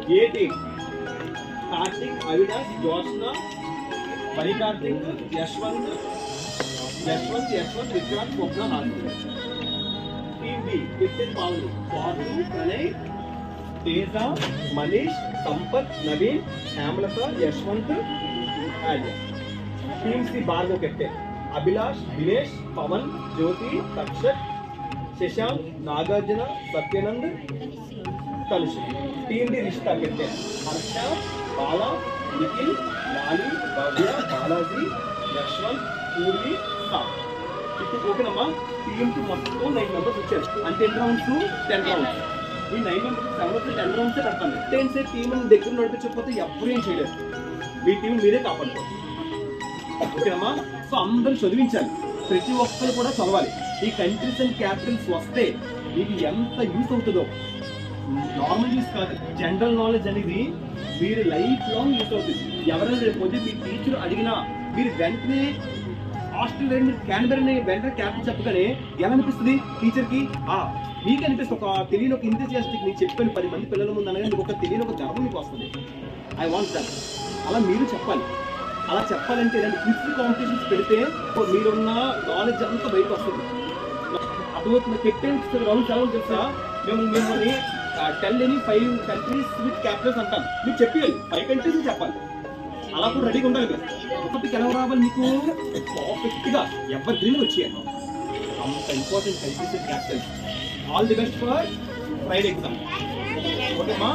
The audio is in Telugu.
ఏ team? Karthik, Avinash, Jyoshna, Manikarthik, Yashwanth, Vikranth, Swapna, Hardik. Team B captain Pavulu, Swati, Pranay, Teja, Manish, Sampath, Naveen, Hemalatha, Yashwanth, Arya. Team C Bhargav captain, Abhilash, Dinesh, Pavan, Jyothi, Takshak, Shashank, Nagarjuna, Satyanand, Tanush. Team D Rishita captain, Harsha, Bala, Nikhil, Lali, Bhavya, Balaji, Yashwanth, Poorvi, Sam. ఇప్పుడు ఓకేనమ్మా. టీమ్ కి మొత్తం 9 మెంబర్స్ వచ్చారు. అంటే ఎన్ని రౌండ్స్? 10 రౌండ్స్. ఈ 9 మెంబర్స్ 10 రౌండ్స్ పెడతాను. టెన్సే టీమ్ దగ్గర నడిపించకపోతే ఎవ్వరూ ఏం చేయలేరు. మీ టీం మీరే కాపాడుకోవాలి. ఓకేనమ్మా. సో అందరూ చదివించాలి, ప్రతి ఒక్కరు కూడా చదవాలి. ఈ కంట్రీస్ అండ్ క్యాపిటల్స్ వస్తే మీకు ఎంత యూస్ అవుతుందో, నార్మల్ యూస్ కాదు, జనరల్ నాలెడ్జ్ అనేది మీరు లైఫ్ లాంగ్ యూస్ అవుతుంది. ఎవరైనా రేపు పొద్దు మీ టీచర్ అడిగినా మీరు వెంటనే ఆస్ట్రేలియా క్యాన్బెరాని వెంటనే క్యాప్టెన్ చెప్పగానే ఎలా అనిపిస్తుంది టీచర్కి? మీకు అనిపిస్తుంది ఒక తెలియని ఒక ఇంతజియాస్టిక్. నేను చెప్పిన 10 మంది పిల్లల ముందు అనగా మీకు ఒక తెలియని ఒక గర్వం మీకు వస్తుంది. I want that. అలా మీరు చెప్పాలి. అలా చెప్పాలంటే ఇలాంటి క్విజ్ కాంపిటీషన్స్ పెడితే మీరున్న నాలెడ్జ్ అంతా బయటకు వస్తుంది. అర్థమవుతుంది. కెప్టెన్స్ రౌండ్స్ ఎలా తెలుసా? మిమ్మల్ని tell any 5 countries with Capitals అంటాను. మీరు చెప్పాలి 5 కంట్రీస్ చెప్పాలి. అలా కూడా రెడీగా ఉండాలి. మీరు ఎలా రావాలి? మీకు పర్ఫెక్ట్ గా ఎవరి డ్రీమ్ వచ్చేయాలి. అంత important countries with capitals. All the best for Friday exam. ఓకేమా?